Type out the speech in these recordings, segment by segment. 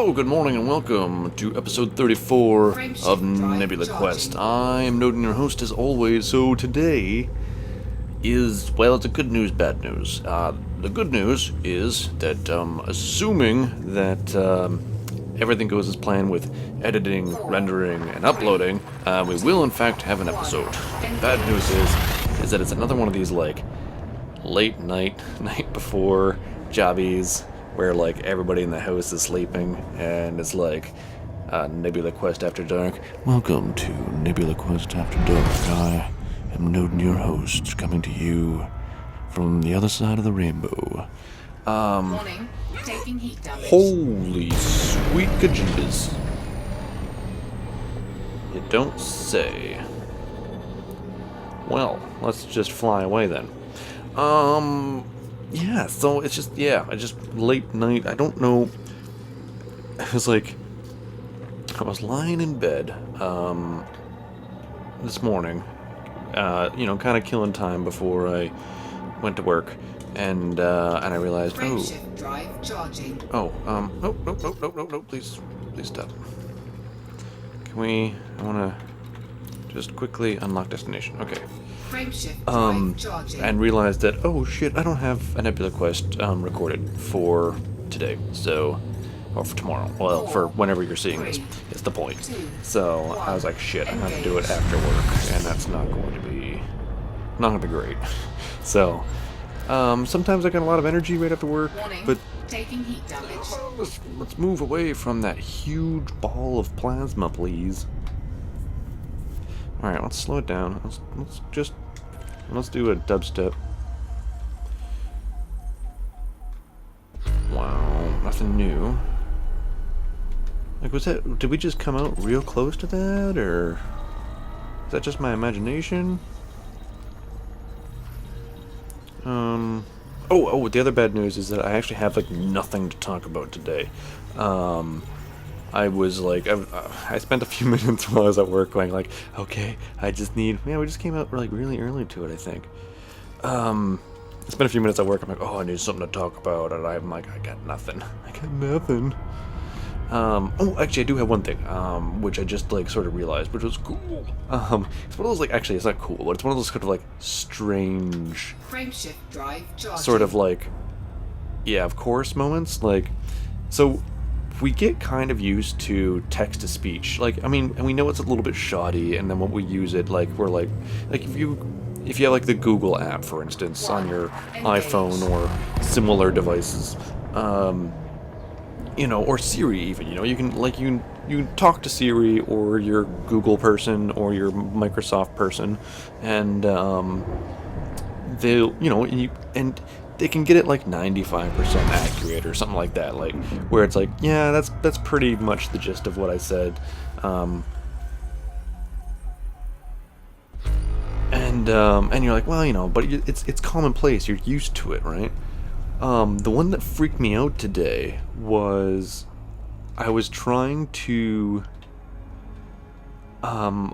Hello, good morning, and welcome to episode 34 of Nebula Quest. I'm noden'gin, your host, as always. So today is, well, it's a good news, bad news. The good news is that, assuming that everything goes as planned with editing, rendering, and uploading, we will in fact have an episode. Bad news is that it's another one of these, like, late night before jobbies, where like everybody in the house is sleeping, and it's like Nebula Quest After Dark. Welcome to Nebula Quest After Dark. I am noden'gin, your host, coming to you from the other side of the rainbow. Warning, taking heat damage. Holy sweet gajeebas. You don't say. Well, let's just fly away then. Yeah, so it's just, I just late night, I don't know, it was like, I was lying in bed, this morning, kind of killing time before I went to work, and I realized, Frameshift drive charging. no, please stop. I want to just quickly unlock destination, okay. And realized that, oh shit, I don't have a Nebula Quest recorded for today, so, or for tomorrow, well, for whenever you're seeing this, it's the point. So I was like, shit, I'm gonna have to do it after work, and that's not going to be great. So, sometimes I get a lot of energy right after work, but taking heat damage. Let's move away from that huge ball of plasma, please. Alright, let's slow it down. Let's do a dubstep. Wow, nothing new. Like, did we just come out real close to that, or is that just my imagination? Oh, the other bad news is that I actually have, like, nothing to talk about today. I was like, I spent a few minutes while I was at work going like, okay, we just came out like really early to it, I think. I spent a few minutes at work, I'm like, oh, I need something to talk about, and I'm like, I got nothing. Actually, I do have one thing, which I just like sort of realized, which was cool. It's one of those, like, actually, it's not cool, but it's one of those kind of like strange, Frameshift drive charging. Sort of like, yeah, of course moments, like, so we get kind of used to text-to-speech. Like, I mean, and we know it's a little bit shoddy, and then when we use it, like, we're like if you have, like, the Google app, for instance, on your iPhone or similar devices, or Siri even, you can, like, you can talk to Siri or your Google person or your Microsoft person, and, they'll, and they can get it like 95% accurate or something like that, like where it's like, yeah, that's pretty much the gist of what I said, and you're like, well, but it's commonplace, you're used to it, right? The one that freaked me out today was I was trying to I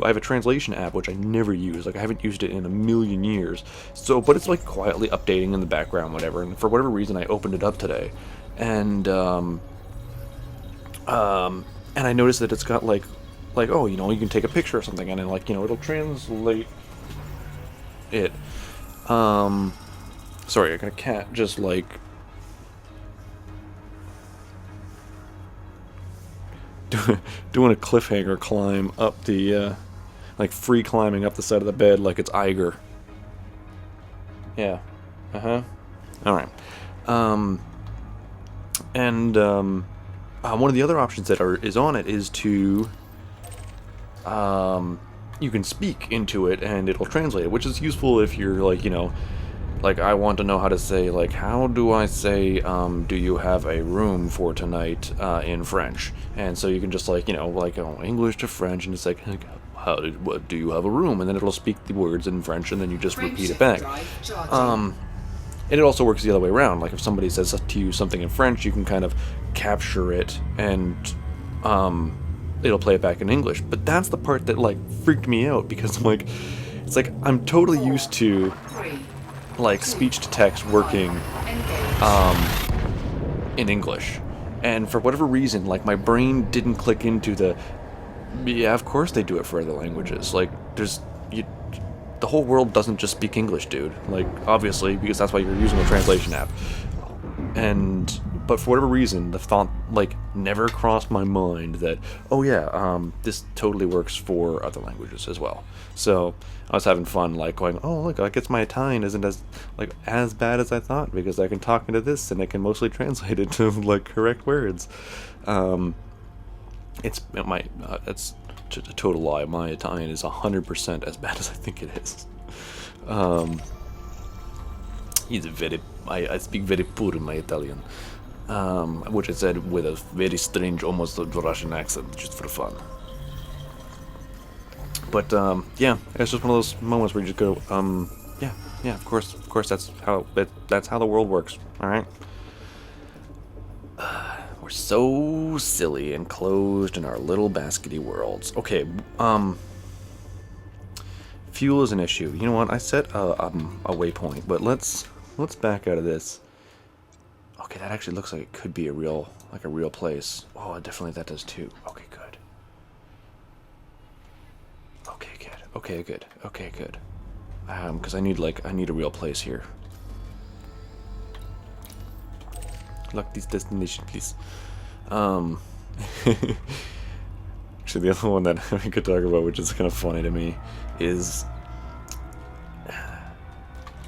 have a translation app which I never use. Like, I haven't used it in a million years. So, but it's like quietly updating in the background, whatever. And for whatever reason, I opened it up today, and I noticed that it's got like, oh, you can take a picture or something, and then, like, it'll translate it. Sorry, I got a cat just like doing a cliffhanger climb up the, like, free climbing up the side of the bed like it's Iger. Yeah. Alright. One of the other options that is on it is to, you can speak into it and it'll translate it, which is useful if you're, like, like, I want to know how to say, like, how do I say, do you have a room for tonight, in French? And so you can just, like, English to French, and it's like, what, do you have a room? And then it'll speak the words in French, and then you just repeat it back. And it also works the other way around. Like, if somebody says to you something in French, you can kind of capture it, and, it'll play it back in English. But that's the part that, like, freaked me out, because, like, it's like, I'm totally used to, like, speech to text working in English. And for whatever reason, like, my brain didn't click into the, yeah, of course they do it for other languages. Like, the whole world doesn't just speak English, dude. Like, obviously, because that's why you're using a translation app. But for whatever reason, the thought, like, never crossed my mind that, oh yeah, this totally works for other languages as well. So I was having fun, like, going, oh look, I guess my Italian isn't as bad as I thought, because I can talk into this and it can mostly translate it to, like, correct words. It's a total lie. My Italian is 100% as bad as I think it is. I speak very poor in my Italian. Which I said with a very strange, almost Russian accent, just for fun. But yeah, it's just one of those moments where you just go, yeah, of course, that's how the world works. All right. We're so silly and closed in our little baskety worlds. Okay, fuel is an issue. You know what? I set a waypoint, but let's back out of this. Okay, that actually looks like it could be a real place. Oh, definitely that does too. Okay, good. Okay, good. Because I need a real place here. Lock this destination, please. Actually, the other one that we could talk about, which is kind of funny to me, is,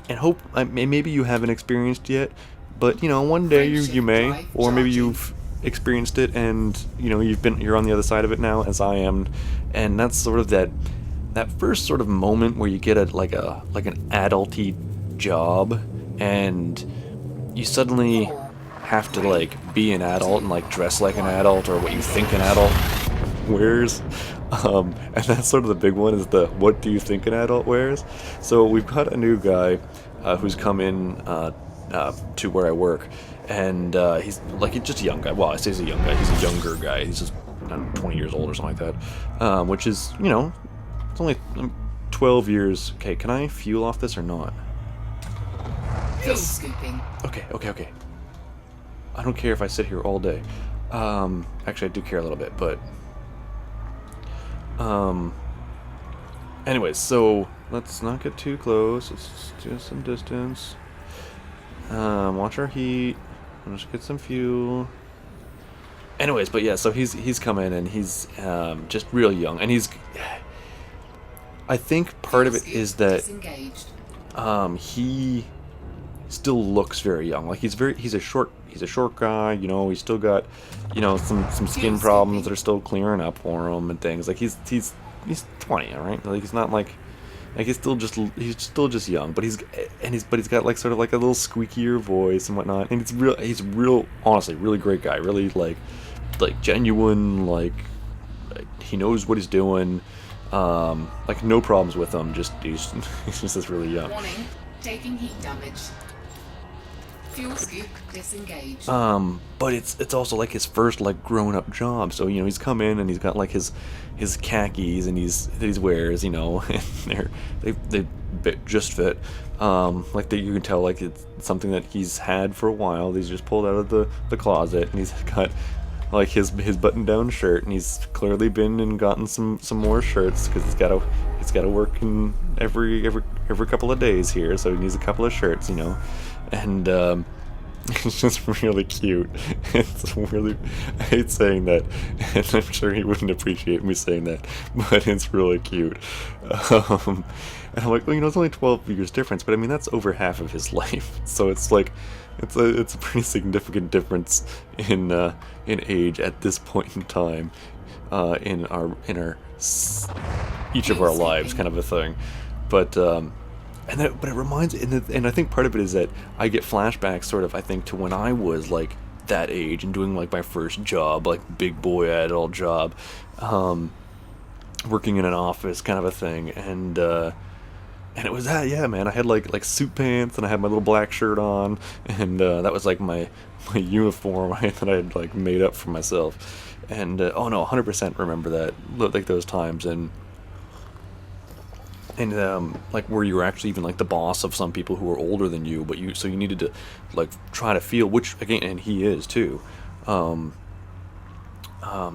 and hope maybe you haven't experienced yet. But, you know, one day you may, or maybe you've experienced it and, you know, you're on the other side of it now, as I am, and that's sort of that first sort of moment where you get like an adulty job, and you suddenly have to, like, be an adult and, like, dress like an adult, or what you think an adult wears. And that's sort of the big one, is the what do you think an adult wears. So we've got a new guy who's come in to where I work, and he's just a young guy. Well, I say he's a young guy. He's a younger guy. He's just, I don't know, 20 years old or something like that, which is, you know, it's only 12 years. Okay, can I fuel off this or not? Fuel scooping. Okay. I don't care if I sit here all day. Actually, I do care a little bit, but anyways, so let's not get too close. Let's do some distance. Watch our heat. Let's get some fuel. Anyways, but yeah, so he's come in, and he's just real young, and I think part of it is that he still looks very young. Like, he's a short guy, you know. He's still got, you know, some skin problems that are still clearing up for him and things. Like, he's 20, all right. Like, he's not like he's still just young, but he's got, like, sort of like a little squeakier voice and whatnot. And he's real, honestly, really great guy. Really like genuine. Like, he knows what he's doing. Like, no problems with him. He's just really young. Warning, taking heat damage. Fuel scoop disengaged. But it's also like his first, like, grown-up job. So, you know, he's come in and he's got, like, his khakis and he wears, you know, and they just fit. Like, you can tell, like, it's something that he's had for a while. He's just pulled out of the closet, and he's got, like, his button-down shirt, and he's clearly been and gotten some more shirts, because he's got to work in every couple of days here, so he needs a couple of shirts, you know. And it's just really cute. It's really, I hate saying that, and I'm sure he wouldn't appreciate me saying that, but it's really cute. And I'm like, well, you know, it's only 12 years difference, but I mean, that's over half of his life. So it's like, it's a pretty significant difference in age at this point in time, in our each of our lives, kind of a thing. But it reminds, and I think part of it is that I get flashbacks, sort of, I think, to when I was, like, that age and doing, like, my first job, like, big boy adult job, working in an office, kind of a thing, and it was that, yeah, man. I had like suit pants, and I had my little black shirt on, and that was like my uniform that I had, like, made up for myself, and oh no, 100% remember that, like, those times. And and like where you were actually even like the boss of some people who were older than you, but so you needed to like try to feel, which again, and he is too. It's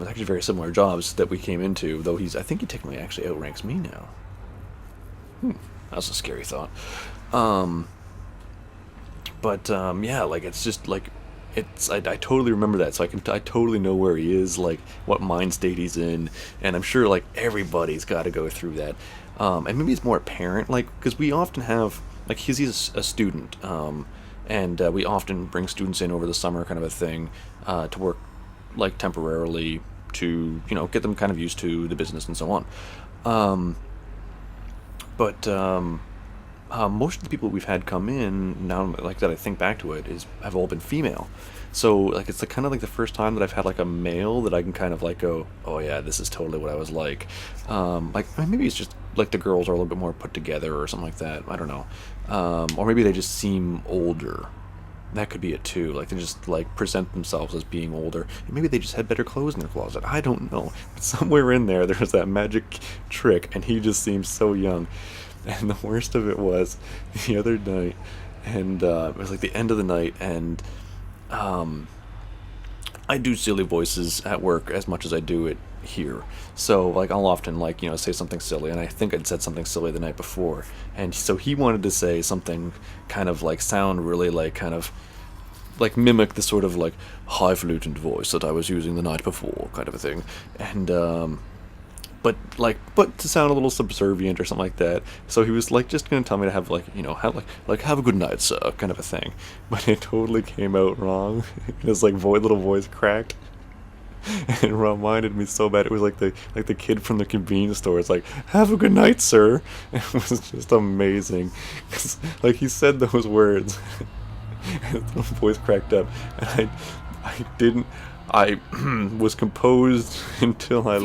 actually very similar jobs that we came into, though I think he technically actually outranks me now. That's a scary thought. Yeah, like it's just like I totally remember that, so I totally know where he is, like what mind state he's in, and I'm sure like everybody's got to go through that. And maybe it's more apparent, like because we often have like he's a student, and we often bring students in over the summer, kind of a thing, to work like temporarily to get them kind of used to the business and so on. Most of the people we've had come in now, like that, I think back to it, have all been female. So like it's kind of like the first time that I've had like a male that I can kind of like go, oh yeah, this is totally what I was like. Like maybe it's just like the girls are a little bit more put together or something like that. I don't know. Or maybe they just seem older. That could be it too. Like they just like present themselves as being older. And maybe they just had better clothes in their closet. I don't know. But somewhere in there's that magic trick, and he just seems so young. And the worst of it was the other night, and it was like the end of the night, and I do silly voices at work as much as I do it here. So like I'll often like say something silly, and I think I'd said something silly the night before, and so he wanted to say something kind of like sound really like kind of like mimic the sort of like highfalutin voice that I was using the night before, kind of a thing, and but to sound a little subservient or something like that. So he was like just gonna tell me to have like have a good night, sir, kind of a thing. But it totally came out wrong. His like little voice cracked. And it reminded me so bad. It was like the kid from the convenience store. It's like, have a good night, sir. It was just amazing. 'Cause, like he said those words. And the voice cracked up, and I was composed until I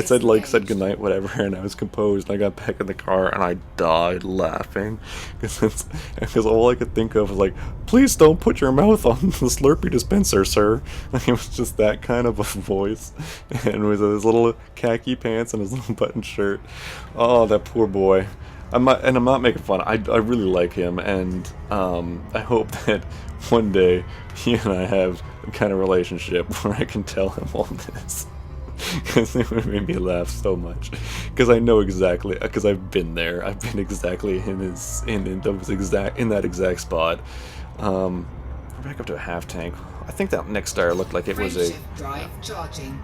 said goodnight, whatever, and I was composed, and I got back in the car, and I died laughing, because all I could think of was like, please don't put your mouth on the Slurpee dispenser, sir. Like, it was just that kind of a voice, and with his little khaki pants and his little button shirt. Oh, that poor boy. I'm not making fun. I really like him, and I hope that one day he and I have a kind of relationship where I can tell him all this, because it would make me laugh so much. Because I know exactly, because I've been there. I've been exactly in that exact spot. We're back up to a half tank. I think that next star looked like it was a drive charging.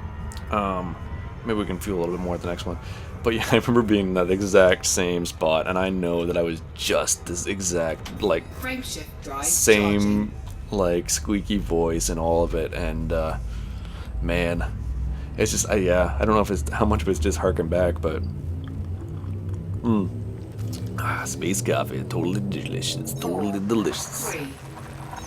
Maybe we can fuel a little bit more at the next one. But yeah, I remember being in that exact same spot, and I know that I was just this exact, like, same, like, squeaky voice and all of it, and, man, it's just, I don't know if it's, how much of it's just harking back, but, space coffee, totally delicious, totally delicious. 3,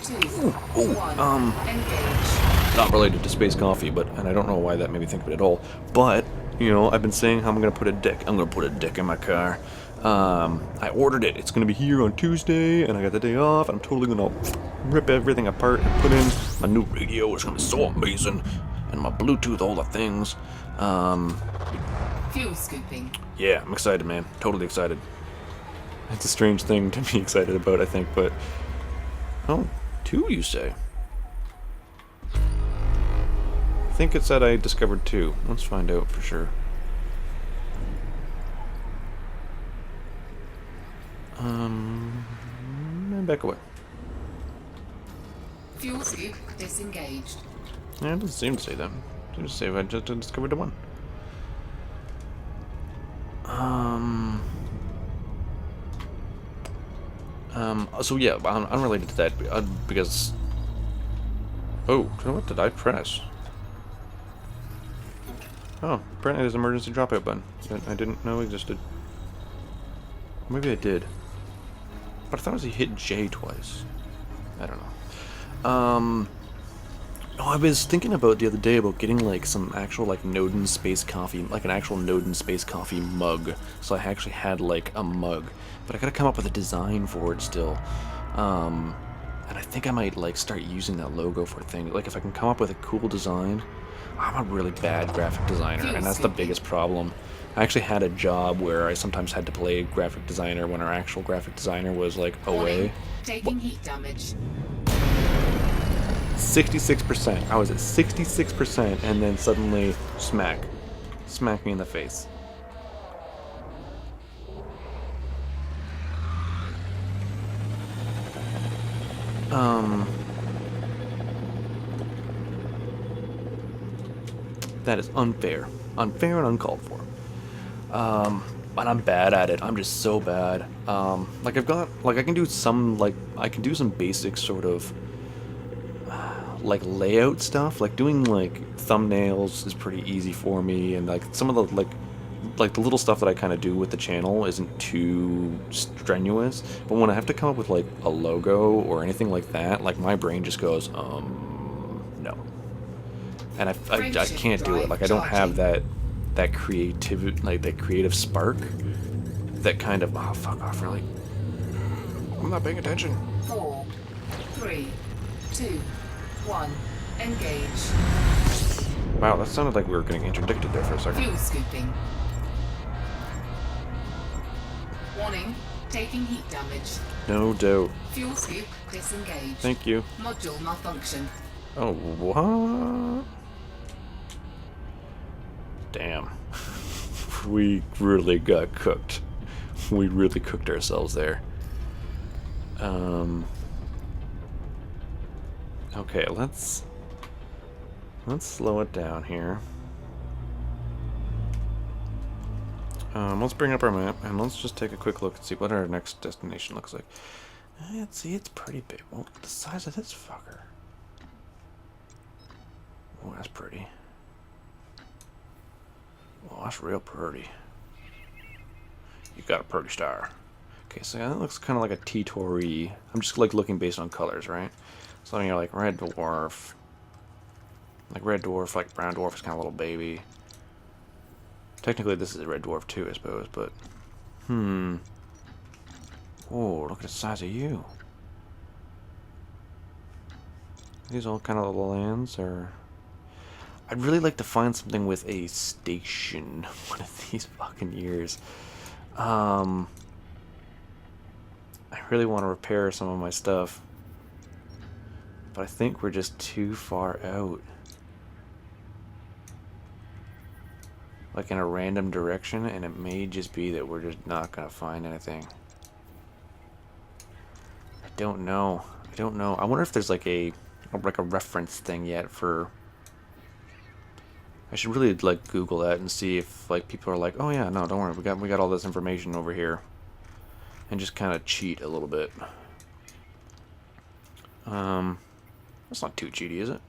2, 1, engage. Not related to space coffee, and I don't know why that made me think of it at all, but, I've been saying how I'm gonna put a deck in my car. I ordered it. It's gonna be here on Tuesday, and I got the day off. I'm totally gonna rip everything apart and put in my new radio. It's gonna be so amazing, and my Bluetooth, all the things. Fuel scooping. Yeah, I'm excited, man. Totally excited. It's a strange thing to be excited about, I think, but oh, 2, you say? I think it said I discovered 2. Let's find out for sure. And back away. Fuel scoop disengaged. Yeah, it doesn't seem to say that. It just say I just discovered 1. So yeah, unrelated to that, because... Oh, what did I press? Oh, apparently there's an emergency dropout button that I didn't know existed. Maybe I did. But I thought it was he hit J twice. I don't know. I was thinking about the other day about getting like some actual like Noden Space Coffee, like an actual Noden Space Coffee mug. So I actually had like a mug, but I gotta come up with a design for it still. And I think I might like start using that logo for a thing. Like if I can come up with a cool design, I'm a really bad graphic designer, and that's the biggest problem. I actually had a job where I sometimes had to play graphic designer when our actual graphic designer was like away. Taking heat damage. 66%. I was at 66%, and then suddenly smack me in the face. That is unfair. Unfair and uncalled for. But I'm bad at it. I'm just so bad. Like I've got, like I can do some, basic sort of, like layout stuff. Like doing like thumbnails is pretty easy for me, and like some of the like the little stuff that I kind of do with the channel isn't too strenuous. But when I have to come up with like a logo or anything like that, like my brain just goes, no. And I can't do it. Like I don't have that creativity, like that creative spark, that kind of, oh fuck off, really. I'm not paying attention. 4, 3, 2, 1. Engage. Wow, that sounded like we were getting interdicted there for a second. Fuel scooping. Warning, taking heat damage. No doubt. Fuel scoop disengaged. Thank you. Module malfunction. Oh, what? Damn. We really got cooked. We really cooked ourselves there. Okay, let's slow it down here. Let's bring up our map and let's just take a quick look and see what our next destination looks like. Let's see, it's pretty big. Well, look at the size of this fucker. Oh, that's pretty. Well, that's real pretty. You got a pretty star. Okay, so that looks kind of like a T-Tori. I'm just like looking based on colors, right? So you're like red dwarf. Like red dwarf, like brown dwarf is kind of a little baby. Technically, this is a red dwarf too, I suppose, but oh, look at the size of you. These all kind of little lands, or I'd really like to find something with a station one of these fucking years. I really want to repair some of my stuff, but I think we're just too far out. Like in a random direction, and it may just be that we're just not gonna find anything. I don't know. I wonder if there's like a reference thing yet for. I should really like Google that and see if like people are like, oh yeah, no, don't worry, we got all this information over here, and just kind of cheat a little bit. That's not too cheaty, is it?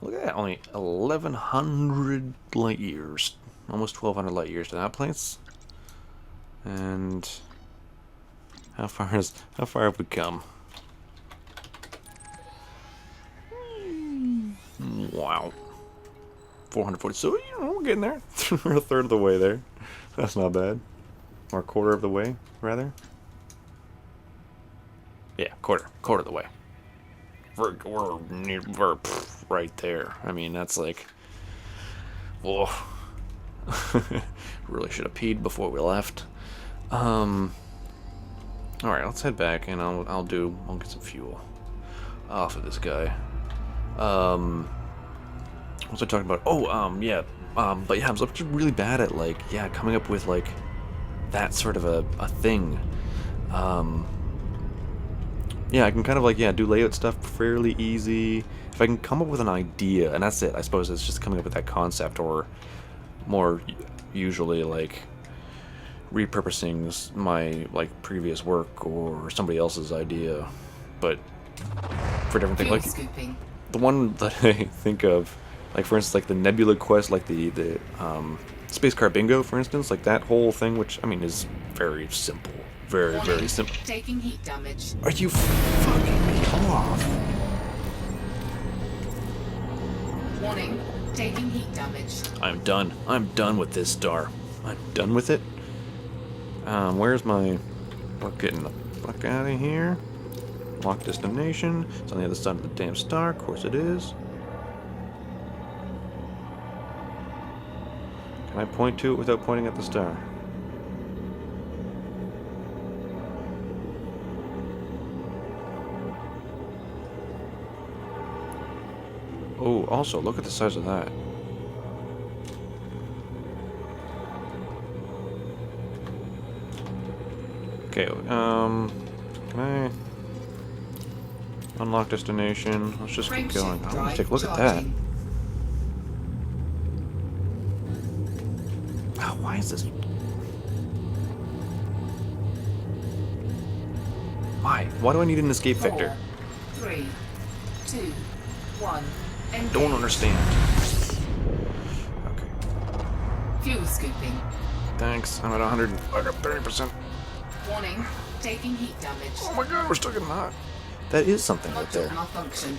Look at that, only 1,100 light years, almost 1,200 light years to that place. And how far have we come? Wow, 440. So we're getting there. We're a third of the way there. That's not bad. Or a quarter of the way, rather. Yeah, quarter of the way. We're right there. I mean, that's like, whoa. Really should have peed before we left. All right, let's head back, and I'll get some fuel off of this guy. What was I talking about? Oh, yeah. But yeah, I'm just really bad at like, yeah, coming up with like that sort of a thing. Yeah, I can kind of like, yeah, do layout stuff fairly easy. If I can come up with an idea, and that's it, I suppose it's just coming up with that concept, or more usually like repurposing my like previous work or somebody else's idea, but for different things. Like the one that I think of, like for instance, like the Nebula Quest, like the Space Car Bingo, for instance, like that whole thing, which I mean is very simple. Very simple. Taking heat damage. Are you fucking me off? Warning, taking heat damage. I'm done. I'm done with this star. I'm done with it. Where's my... We're getting the fuck out of here. Lock destination. It's on the other side of the damn star. Of course it is. Can I point to it without pointing at the star? Oh, also, look at the size of that. Okay, can I unlock destination? Let's just keep going. I want to take a look at that. Oh, why is this? Why? Why do I need an escape vector? 3, 2, 1. Engage. Don't understand. Okay. Fuel scooping. Thanks. I'm at 100. I got 30%. Warning. Taking heat damage. Oh my god, we're still getting hot. That is something right Module there. malfunction.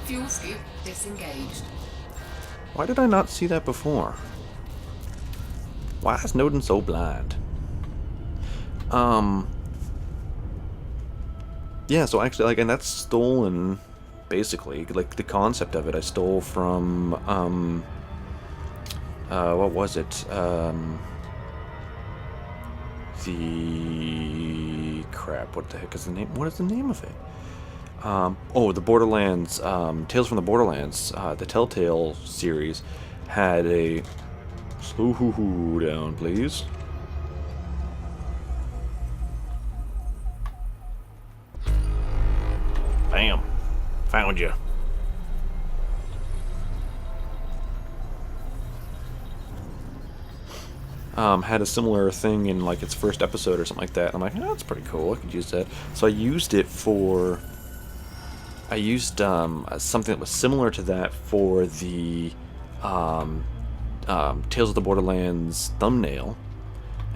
Fuel scoop disengaged. Why did I not see that before? Why is Noden so blind? Yeah, so actually, like, and that's stolen, basically, like, the concept of it I stole from, what was it? Crap, what the heck is the name? What is the name of it? Oh, the Borderlands, Tales from the Borderlands, the Telltale series had a... Slow down, please. Bam. Found you. Had a similar thing in like its first episode or something like that. I'm like, oh, that's pretty cool. I could use that. So I used it for... I used something that was similar to that for the Tales of the Borderlands thumbnail.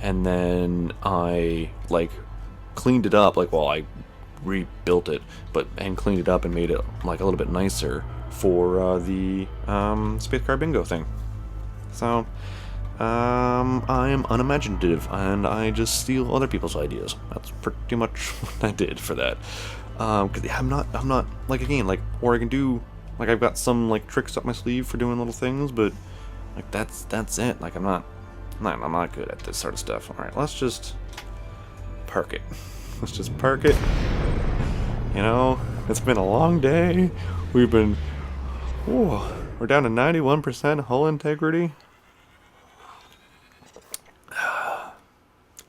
And then I, like, cleaned it up. Like, well, I rebuilt it, and cleaned it up and made it, like, a little bit nicer for the Space Car Bingo thing. So... I am unimaginative, and I just steal other people's ideas. That's pretty much what I did for that. Cause I'm not, like, again, like, or I can do, like, I've got some, like, tricks up my sleeve for doing little things, but, like, that's it. Like, I'm not good at this sort of stuff. Alright, let's just park it. Let's just park it. You know, it's been a long day. We've been, we're down to 91% hull integrity.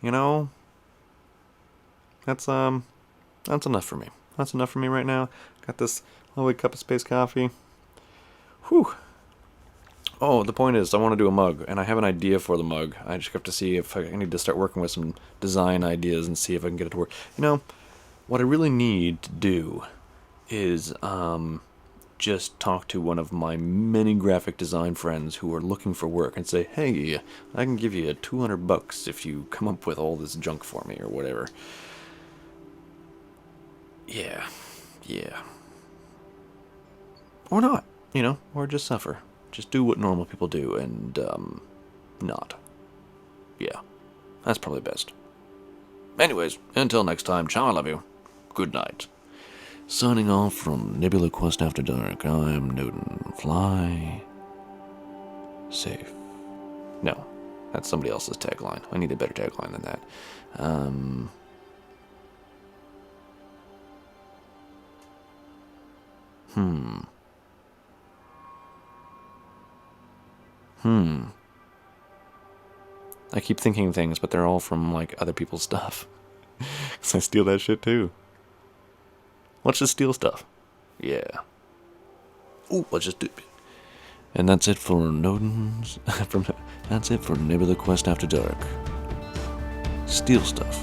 You know, that's enough for me. That's enough for me right now. Got this lovely cup of space coffee. Whew. Oh, the point is, I want to do a mug, and I have an idea for the mug. I just have to see if I need to start working with some design ideas and see if I can get it to work. You know, what I really need to do is, just talk to one of my many graphic design friends who are looking for work and say, hey, I can give you $200 if you come up with all this junk for me or whatever. Yeah. Or not, you know, or just suffer. Just do what normal people do and, not. Yeah, that's probably best. Anyways, until next time, ciao, I love you. Good night. Signing off from Nebula Quest After Dark, I'm Noden. Fly safe. No, that's somebody else's tagline. I need a better tagline than that. I keep thinking things, but they're all from, like, other people's stuff. Because I steal that shit, too. Let's just steal stuff. Yeah. Ooh, let's just do it. And that's it for Noden's... that's it for Nebula Quest After Dark. Steal stuff.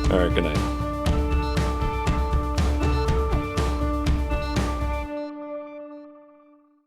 Alright, good night.